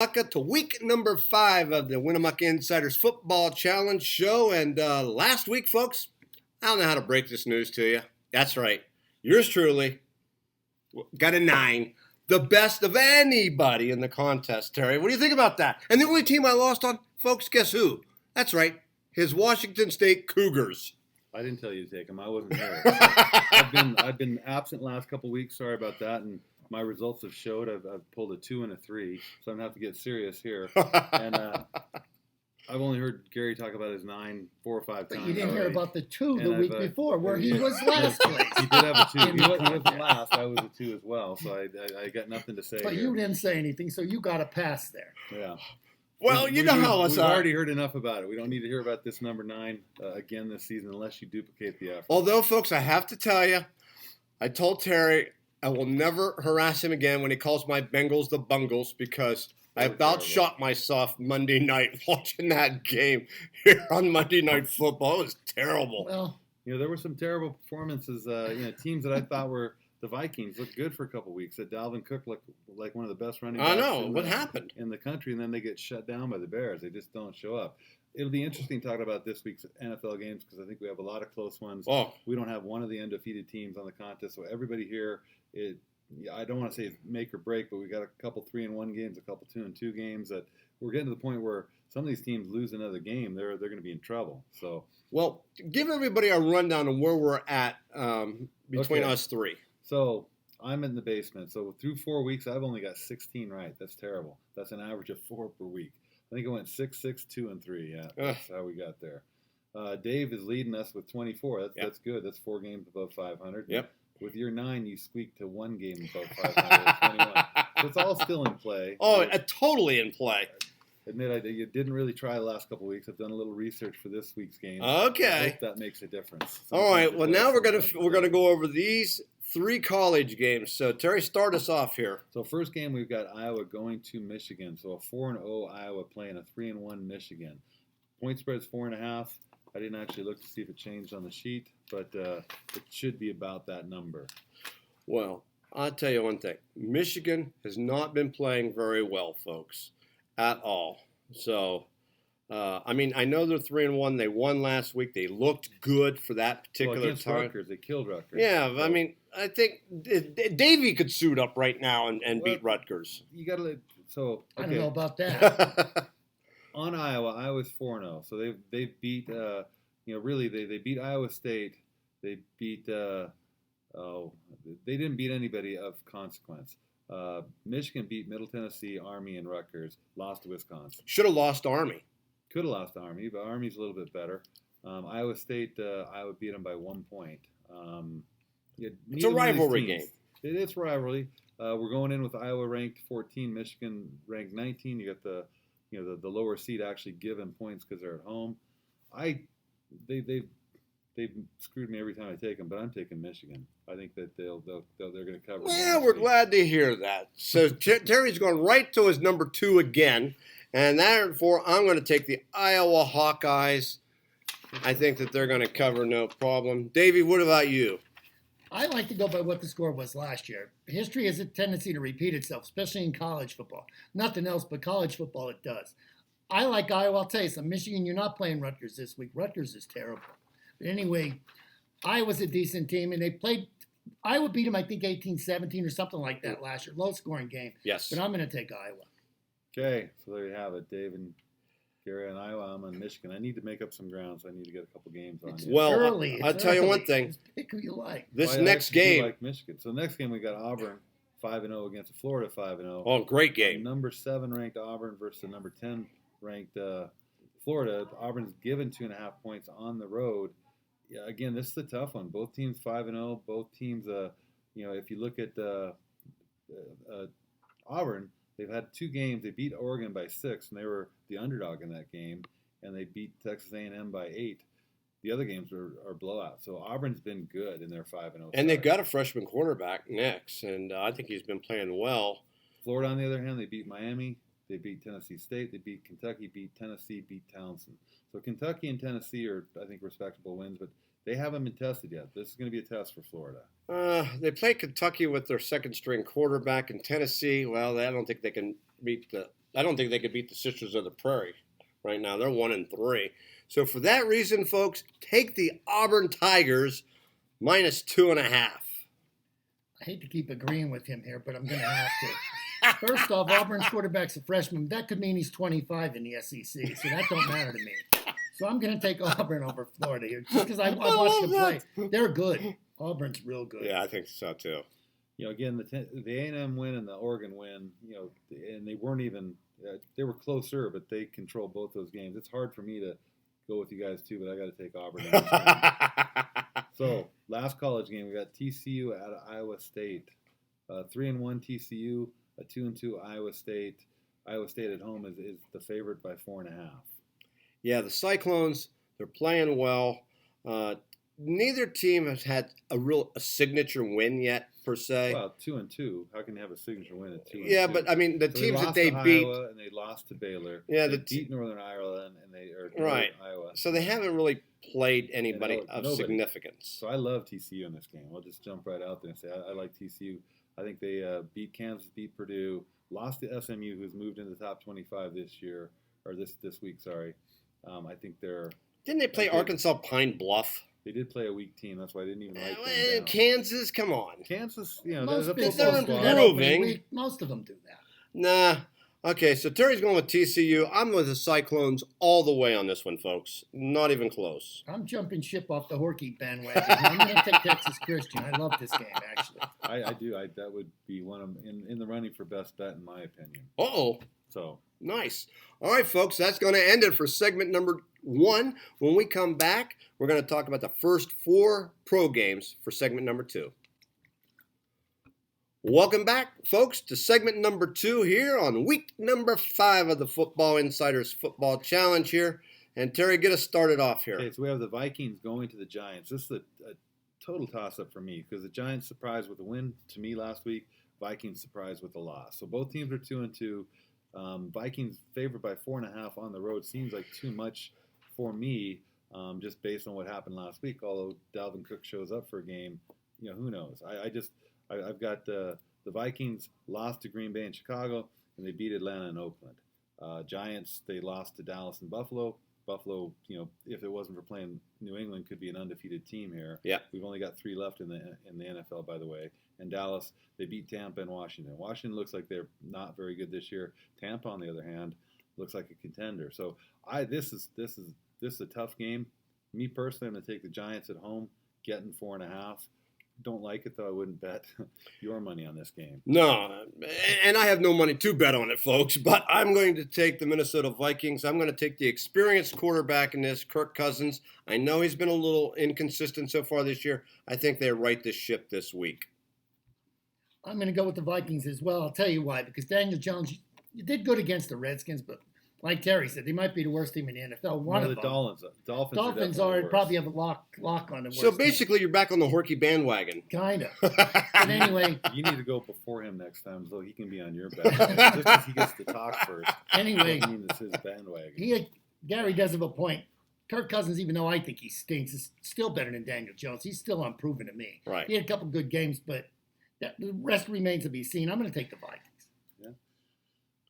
Welcome to week number 5 of the Winnemucca Insiders Football Challenge show. And last week, folks, I don't know how to break this news to you. That's right. Yours truly got a 9. The best of anybody in the contest, Terry. What do you think about that? And the only team I lost on, folks, guess who? That's right. His Washington State Cougars. I didn't tell you to take them. I wasn't there. I've been absent last couple weeks. Sorry about that. And my results have showed I've pulled a 2 and a 3, so I'm gonna have to get serious here. And I've only heard Gary talk about his 9 4 or 5 times. But you didn't hear about the 2 And the week before, where he was last place. He did have a 2. He wasn't last. I was a 2 as well. So I got nothing to say. But here. you didn't say anything, so you got a pass there. Yeah. Well, you know how us we've are. already heard enough about it. We don't need to hear about this number 9 again this season unless you duplicate the effort. Although, folks, I have to tell you, I told Terry I will never harass him again when he calls my Bengals the Bungles because I about shot myself Monday night watching that game here on Monday Night Football. It was terrible. Well, there were some terrible performances. Teams that I thought were the Vikings looked good for a couple weeks. That Dalvin Cook looked like one of the best running backs. I know. What happened? In the country, and then they get shut down by the Bears. They just don't show up. It'll be interesting talking about this week's NFL games because I think we have a lot of close ones. Oh. We don't have one of the undefeated teams on the contest, so everybody here, I don't want to say it's make or break, but we got a couple 3-1 games, a couple 2-2 games that we're getting to the point where some of these teams lose another game, they're going to be in trouble. So, well, give everybody a rundown of where we're at between us three. So I'm in the basement. So through 4 weeks, I've only got 16 right. That's terrible. That's an average of 4 per week. I think it went 6, 6, 2, and 3. Yeah, that's how we got there. Dave is leading us with 24. That's good. That's 4 games above 500. Yep. With your 9, you squeaked to 1 game above 500. 21. So it's all still in play. Oh, totally in play. Admit you didn't really try the last couple of weeks. I've done a little research for this week's game. Okay. I hope that makes a difference. All right. Well, now we're gonna go over these 3 college games. So Terry, start us off here. So first game we've got Iowa going to Michigan. So a 4-0 Iowa playing a 3-1 Michigan. Point spread's 4.5. I didn't actually look to see if it changed on the sheet, but it should be about that number. Well, I'll tell you one thing. Michigan has not been playing very well, folks, at all. So, I know they're 3-1. They won last week. They looked good for that particular against time. Rutgers, they killed Rutgers. Yeah, so, I think Davey could suit up right now and beat Rutgers. You got to so. Okay. I don't know about that. On Iowa's 4-0. So they beat they beat Iowa State. They beat they didn't beat anybody of consequence. Michigan beat Middle Tennessee, Army, and Rutgers. Lost to Wisconsin. Should have lost Army. Could have lost Army, but Army's a little bit better. Iowa State, Iowa beat them by 1 point. It's a rivalry game. It is rivalry. We're going in with Iowa ranked 14, Michigan ranked 19. You got the lower seed actually given points because they're at home. They've screwed me every time I take them, but I'm taking Michigan. I think that they're going to cover. Well, we're glad to hear that. So Terry's going right to his number 2 again, and therefore I'm going to take the Iowa Hawkeyes. I think that they're going to cover no problem. Davey, what about you? I like to go by what the score was last year. History has a tendency to repeat itself, especially in college football. Nothing else but college football it does. I like Iowa. I'll tell you something. Michigan, you're not playing Rutgers this week. Rutgers is terrible. But anyway, Iowa's a decent team, and Iowa beat them, I think, 18-17 or something like that last year. Low-scoring game. Yes. But I'm going to take Iowa. Okay, so there you have it, Dave and Gary on Iowa. I'm on Michigan. I need to make up some ground, so I need to get a couple games on. Well, early. I'll tell you one thing. Just pick who you like. This next game. I like Michigan. So next game we got Auburn 5-0 against Florida 5-0. Oh, great game. Number 7 ranked Auburn versus number 10 ranked Florida. Auburn's given 2.5 points on the road. Yeah, again, this is a tough one. Both teams 5-0. Both teams, if you look at Auburn, they've had 2 games. They beat Oregon by 6, and they were the underdog in that game. And they beat Texas A&M by 8. The other games are blowouts. So Auburn's been good in their 5-0. And they've got a freshman quarterback next, and I think he's been playing well. Florida, on the other hand, they beat Miami. They beat Tennessee State. They beat Kentucky, beat Tennessee, beat Townsend. So Kentucky and Tennessee are, I think, respectable wins, but they haven't been tested yet. This is going to be a test for Florida. They play Kentucky with their second-string quarterback, and Tennessee, well, I don't think they can beat the I don't think they could beat the Sisters of the Prairie right now. They're 1-3. So for that reason, folks, take the Auburn Tigers minus 2.5. I hate to keep agreeing with him here, but I'm going to have to. First off, Auburn's quarterback's a freshman. That could mean he's 25 in the SEC, so that don't matter to me. So I'm going to take Auburn over Florida here, just because I watched them play. They're good. Auburn's real good. Yeah, I think so too. Again, the A&M win and the Oregon win, and they weren't even they were closer, but they control both those games. It's hard for me to go with you guys too, but I got to take Auburn. In this game. So last college game, we got TCU out of Iowa State, 3-1 TCU, a 2-2 Iowa State. Iowa State at home is the favorite by 4.5. Yeah, the Cyclones, they're playing well. Neither team has had a signature win yet, per se. Well, 2-2. How can you have a signature win at 2-2? Yeah, but I mean the So teams that lost they to beat. Iowa and they lost to Baylor. Yeah, they the beat Northern Ireland and Right. Iowa. So they haven't really played anybody of nobody. significance. So I love TCU in this game. I'll just jump right out there and say I like TCU. I think they beat Kansas, beat Purdue, lost to SMU, who's moved into the top 25 this year or this week. Sorry, I think Didn't they play Arkansas Pine Bluff? they did play a weak team. That's why I didn't even write them down. Kansas, come on. Kansas, Most there's a big football teams do squad. that opening Improving. week. Most of them do that. Nah. Okay, so Terry's going with TCU. I'm with the Cyclones all the way on this one, folks. Not even close. I'm jumping ship off the Horky bandwagon. I'm going to take Texas Christian. I love this game, actually. I do. That would be one of in the running for best bet in my opinion. Uh-oh. So Nice. All right, folks, that's going to end it for segment number 1. When we come back, we're going to talk about the first 4 pro games for segment number 2. Welcome back, folks, to segment number 2 here on week number 5 of the Football Insiders Football Challenge here. And Terry, get us started off here. okay, so we have the Vikings going to the Giants. This is a total toss-up for me because the Giants surprised with a win to me last week. Vikings surprised with a loss. So both teams are 2-2. Vikings favored by 4.5 on the road seems like too much for me, just based on what happened last week. Although Dalvin Cook shows up for a game, who knows? I've got the Vikings lost to Green Bay and Chicago, and they beat Atlanta and Oakland. Giants, they lost to Dallas and Buffalo. Buffalo, if it wasn't for playing New England, could be an undefeated team here. Yeah. We've only got 3 left in the NFL, by the way. And Dallas, they beat Tampa and Washington. Washington looks like they're not very good this year. Tampa, on the other hand, looks like a contender. So this is a tough game. Me personally, I'm going to take the Giants at home, getting 4.5. Don't like it, though. I wouldn't bet your money on this game. No, and I have no money to bet on it, folks, but I'm going to take the Minnesota Vikings. I'm going to take the experienced quarterback in this, Kirk Cousins. I know he's been a little inconsistent so far this year. I think they right this ship this week. I'm going to go with the Vikings as well. I'll tell you why. Because Daniel Jones, you did good against the Redskins, but like Terry said, they might be the worst team in the NFL. One of the them. Dolphins are worse. probably have a lock on the worst. So basically, you're back on the Horky bandwagon. Kind of. But anyway, You need to go before him next time so he can be on your back. Just because he gets to talk first. anyway, Doesn't mean it's his bandwagon. Gary does have a point. Kirk Cousins, even though I think he stinks, is still better than Daniel Jones. He's still unproven to me. Right. He had a couple good games, but the rest remains to be seen. I'm going to take the Vikings.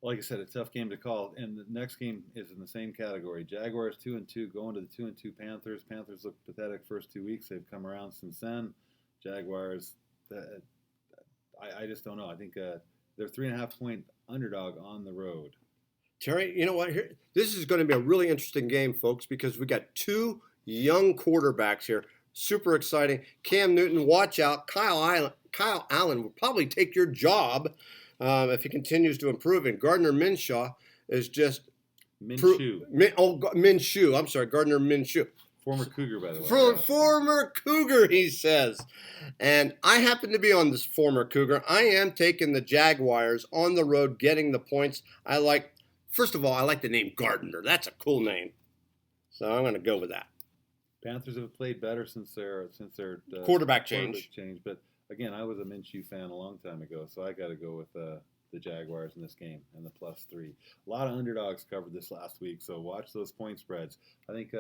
Like I said, a tough game to call. And the next game is in the same category. Jaguars 2-2 going to the 2-2 Panthers. Panthers look pathetic first 2 weeks. They've come around since then. Jaguars, I just don't know. I think they're 3.5-point underdog on the road. Terry, you know what? This is going to be a really interesting game, folks, because we got 2 young quarterbacks here. Super exciting. Cam Newton, watch out. Kyle Allen will probably take your job if he continues to improve. And Gardner Minshew is just Minshew. Minshew. I'm sorry, Gardner Minshew. Former Cougar, by the way. Former Cougar, he says. And I happen to be on this former Cougar. I am taking the Jaguars on the road, getting the points. First of all, I like the name Gardner. That's a cool name. So I'm going to go with that. Panthers have played better since their Quarterback change. But again, I was a Minshew fan a long time ago, so I got to go with the Jaguars in this game and the +3. A lot of underdogs covered this last week, so watch those point spreads. I think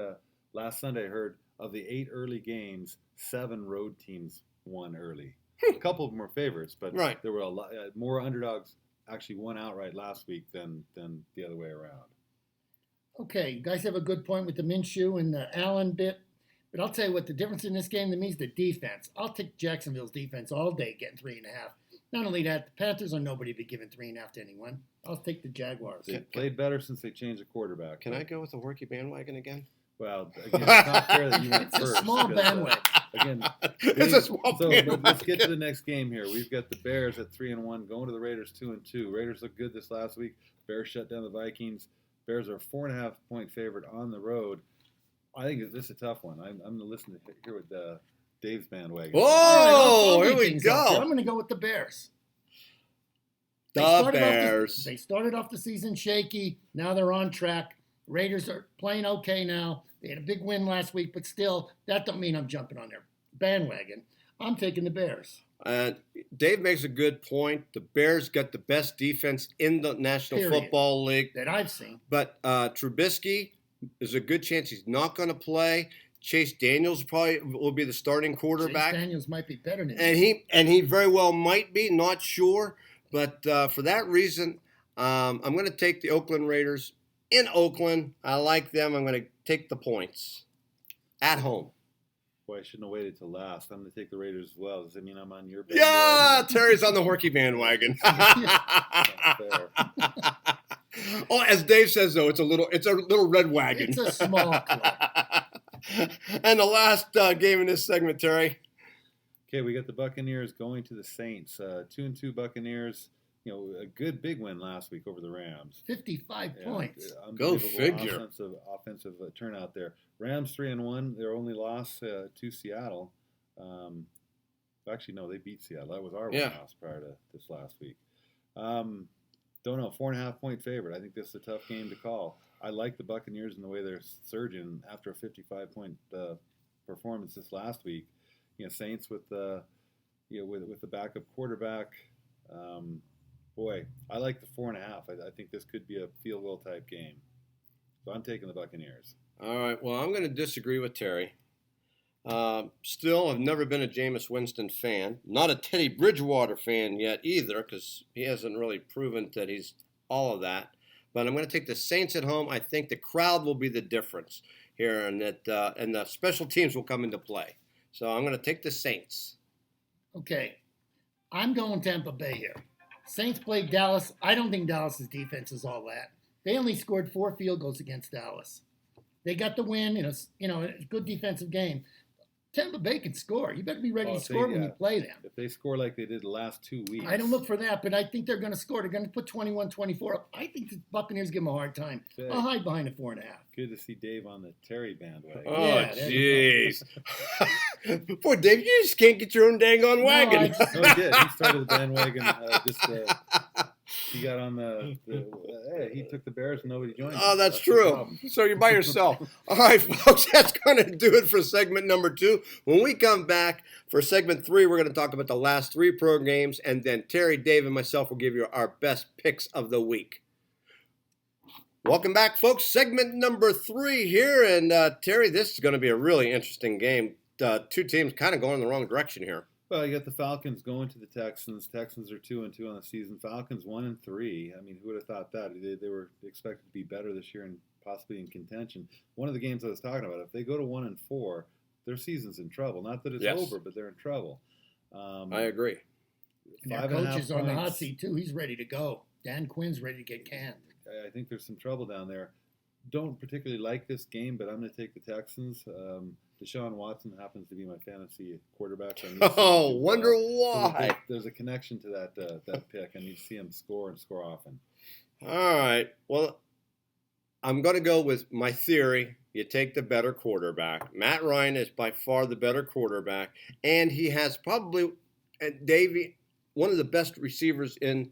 last Sunday I heard of the 8 early games, 7 road teams won early. A couple of them were favorites, but Right. there were a lot more underdogs actually won outright last week than the other way around. Okay, you guys have a good point with the Minshew and the Allen bit. But I'll tell you what, the difference in this game to me is the defense. I'll take Jacksonville's defense all day getting 3.5. Not only that, the Panthers are nobody to be giving 3.5 to anyone. I'll take the Jaguars. They played better since they changed the quarterback. Can I go with the Horky bandwagon again? Well, again, it's not fair that you went It's first. a small because, bandwagon. Again, It's a small so bandwagon. let's get to the next game here. We've got the Bears at 3-1 going to the Raiders 2-2. Raiders looked good this last week. Bears shut down the Vikings. Bears are 4.5 point favorite on the road. I think this is a tough one. I'm going to listen to hear what Dave's bandwagon. Whoa, All right, here we things out there. go. I'm going to go with the Bears. The Bears. They started off the season shaky. Now they're on track. Raiders are playing okay now. They had a big win last week, but still, that don't mean I'm jumping on their bandwagon. I'm taking the Bears. Dave makes a good point. The Bears got the best defense in the National Period. Football League. That I've seen. But Trubisky, there's a good chance he's not going to play. Chase Daniels probably will be the starting quarterback. Chase Daniels might be better than And he very well might be, not sure. But for that reason, I'm going to take the Oakland Raiders in Oakland. I like them. I'm going to take the points at home. Boy, I shouldn't have waited till last. I'm going to take the Raiders as well. Does that mean I'm on your Yeah, bandwagon? Terry's on the Horky bandwagon. Not fair. Oh, as Dave says though, it's a little red wagon. It's a small club. And the last game in this segment, Terry. Okay, we got the Buccaneers going to the Saints. 2-2 Buccaneers. You know, a good big win last week over the Rams. 55 points. Go Unbelievable figure. Offensive turnout there. Rams 3-1. Their only loss to Seattle. Actually, no, they beat Seattle. That was our loss prior to this last week. Don't know. 4.5 point favorite. I think this is a tough game to call. I like the Buccaneers in the way they're surging after a 55 point performance this last week. You know, Saints with the with the backup quarterback. Boy, I like the 4.5. I think this could be a field goal type game. So I'm taking the Buccaneers. All right. Well, I'm going to disagree with Terry. Still, I've never been a Jameis Winston fan. Not a Teddy Bridgewater fan yet either, because he hasn't really proven that he's all of that. But I'm going to take the Saints at home. I think the crowd will be the difference here, and that and the special teams will come into play. So I'm going to take the Saints. Okay. I'm going Tampa Bay here. Saints played Dallas. I don't think Dallas's defense is all that. They only scored 4 field goals against Dallas. They got the win in a good defensive game. Tampa Bay can score. You better be ready to score when you play them. If they score like they did the last 2 weeks. I don't look for that, but I think they're going to score. They're going to put 21-24 up. I think the Buccaneers give them a hard time. I'll hide behind a 4.5. Good to see Dave on the Terry bandwagon. Oh, Yeah, jeez. Boy, Dave, you just can't get your own dang on wagon. No, he did. He started the bandwagon. He got on hey, he took the Bears and nobody joined him. Oh, that's the true. problem. So you're by yourself. All right, folks, that's going to do it for segment number 2. When we come back for segment 3, we're going to talk about the last 3 pro games, and then Terry, Dave, and myself will give you our best picks of the week. Welcome back, folks. Segment number 3 here, and Terry, this is going to be a really interesting game. 2 teams kind of going in the wrong direction here. Well, you got the Falcons going to the Texans. Texans are 2-2 on the season. Falcons 1-3. I mean, who would have thought that? They were expected to be better this year and possibly in contention. One of the games I was talking about, if they go to 1-4, their season's in trouble. Not that it's over, but they're in trouble. I agree. Their coach is on the hot seat, too. He's ready to go. Dan Quinn's ready to get canned. I think there's some trouble down there. Don't particularly like this game, but I'm going to take the Texans. Deshaun Watson happens to be my fantasy quarterback. Oh, wonder why. There's a connection to that pick. I need to see him score and score often. All right. Well, I'm going to go with my theory. You take the better quarterback. Matt Ryan is by far the better quarterback, and he has probably, Davey, one of the best receivers in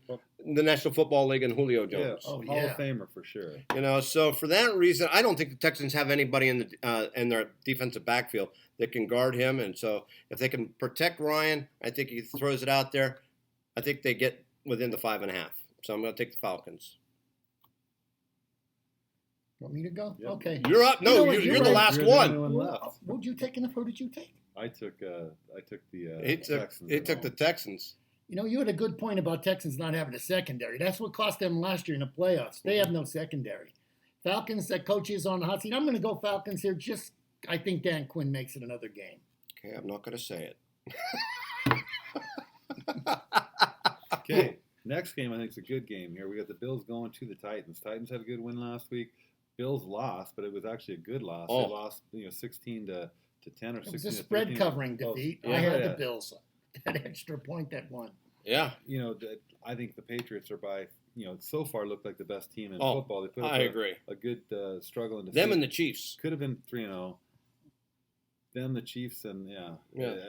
the National Football League, and Julio Jones. Hall of Famer for sure. So for that reason, I don't think the Texans have anybody in their defensive backfield that can guard him. And so if they can protect Ryan, I think he throws it out there. I think they get within the 5.5. So I'm going to take the Falcons. Want me to go? Yep. Okay. You're up. No, you're the last one. Who did you take, and who did you take? I took the He Texans. took the Texans. You know, you had a good point about Texans not having a secondary. That's what cost them last year in the playoffs. They have no secondary. Falcons, that coach is on the hot seat. I'm going to go Falcons here. I think Dan Quinn makes it another game. Okay, I'm not going to say it. Okay, next game I think is a good game here. We got the Bills going to the Titans. Titans had a good win last week. Bills lost, but it was actually a good loss. Oh. They lost, 16 to 10 or 16 It was a to spread 13. covering defeat. Oh, I had yeah. the Bills. That extra point that won. Yeah, I think the Patriots are so far look like the best team in Oh, football. They put up I agree. a good struggle in defeat. Them and the Chiefs. Could have been 3-0. Them, the Chiefs, and Yeah.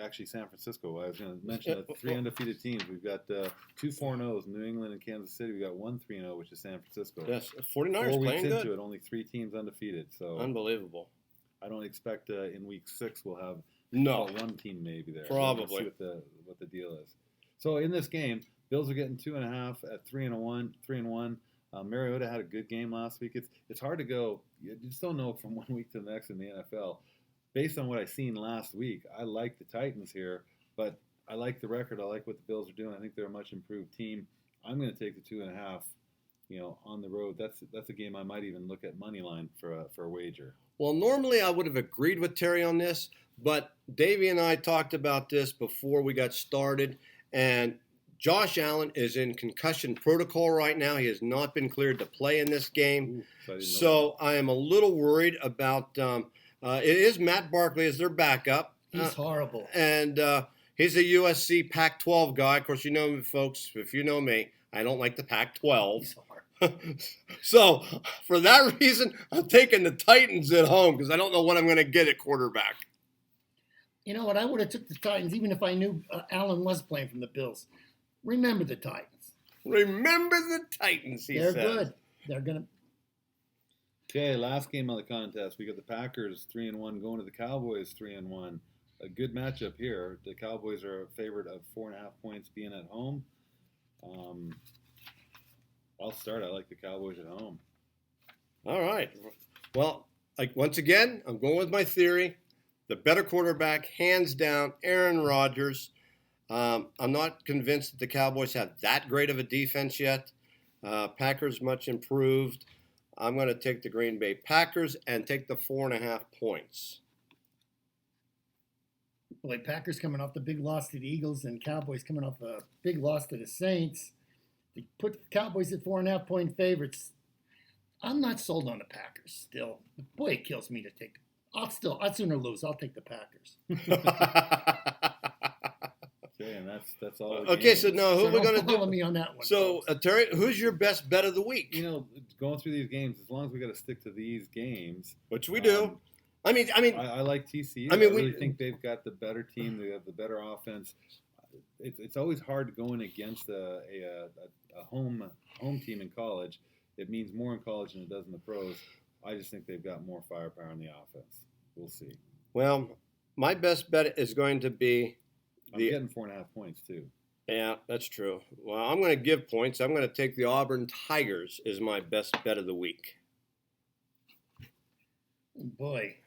actually San Francisco. I was going to mention the 3 undefeated teams. We've got 2 4-0s, New England and Kansas City. We got 1 3-0, which is San Francisco. Yes, 4 49ers weeks playing into good. it, only 3 teams undefeated. So Unbelievable. I don't expect in week 6 we'll have No. 1 team maybe there. Probably. We'll see what the deal is. So in this game, Bills are getting 2.5 at 3-1. Mariota had a good game last week. It's hard to go. You just don't know from one week to the next in the NFL. Based on what I've seen last week, I like the Titans here, but I like the record. I like what the Bills are doing. I think they're a much improved team. I'm going to take the 2.5. On the road. That's a game I might even look at money line for a wager. Well, normally I would have agreed with Terry on this, but Davey and I talked about this before we got started, and Josh Allen is in concussion protocol right now. He has not been cleared to play in this game. So I am a little worried about it is Matt Barkley as their backup. He's horrible. And he's a USC Pac-12 guy. Of course, you know, folks, if you know me, I don't like the Pac-12. He's horrible. So for that reason, I'm taking the Titans at home because I don't know what I'm going to get at quarterback. You know what? I would have took the Titans even if I knew Allen was playing from the Bills. Remember the Titans. Remember the Titans, They're says. good. They're going to. Okay, last game of the contest. We got the Packers 3-1 going to the Cowboys 3-1. A good matchup here. The Cowboys are a favorite of 4.5 points being at home. I'll start. I like the Cowboys at home. All right. Well, once again, I'm going with my theory. The better quarterback, hands down, Aaron Rodgers. I'm not convinced that the Cowboys have that great of a defense yet. Packers much improved. I'm going to take the Green Bay Packers and take the 4.5 points. Boy, Packers coming off the big loss to the Eagles and Cowboys coming off a big loss to the Saints. To put the Cowboys at 4.5 point favorites, I'm not sold on the Packers still. Boy, it kills me to take. I'd sooner lose. I'll take the Packers. Okay, and that's all. Okay, so now who So are we don't going to follow do? me on that one. So, folks. Terry, who's your best bet of the week? Going through these games, as long as we got to stick to these games, Which we do. I mean, I like TCU. I mean, really think they've got the better team. They have the better offense. It's always hard going against a home team in college. It means more in college than it does in the pros. I just think they've got more firepower in the offense. We'll see. well, my best bet is going to be I'm getting 4.5 points too. Yeah, that's true. Well, I'm going to give points. I'm going to take the Auburn Tigers as my best bet of the week. Boy.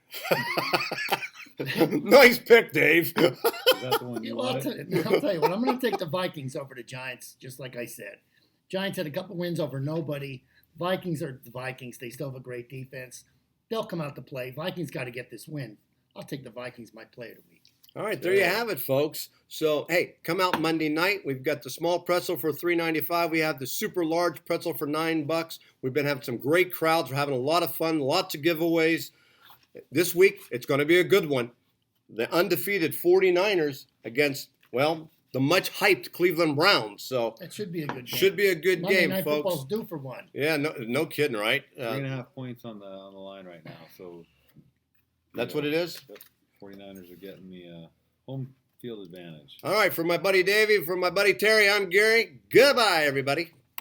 Nice pick, Dave. Is that the one you Well, I'll wanted? tell you what, I'm going to take the Vikings over the Giants, just like I said. Giants had a couple wins over nobody. Vikings are the Vikings. They still have a great defense. They'll come out to play. Vikings got to get this win. I'll take the Vikings, my play of the week. All right, there you have it, folks. So, hey, come out Monday night. We've got the small pretzel for $3.95. We have the super large pretzel for $9. We've been having some great crowds. We're having a lot of fun, lots of giveaways. This week, it's going to be a good one. The undefeated 49ers against, well, the much hyped Cleveland Browns. So That should be a good game. should be a good Monday game, Night folks. Football's due for one. Yeah, no kidding, right? 3.5 points on the line right now. So That's what it is? 49ers are getting the home field advantage. All right, for my buddy Davey, for my buddy Terry, I'm Gary. Goodbye, everybody.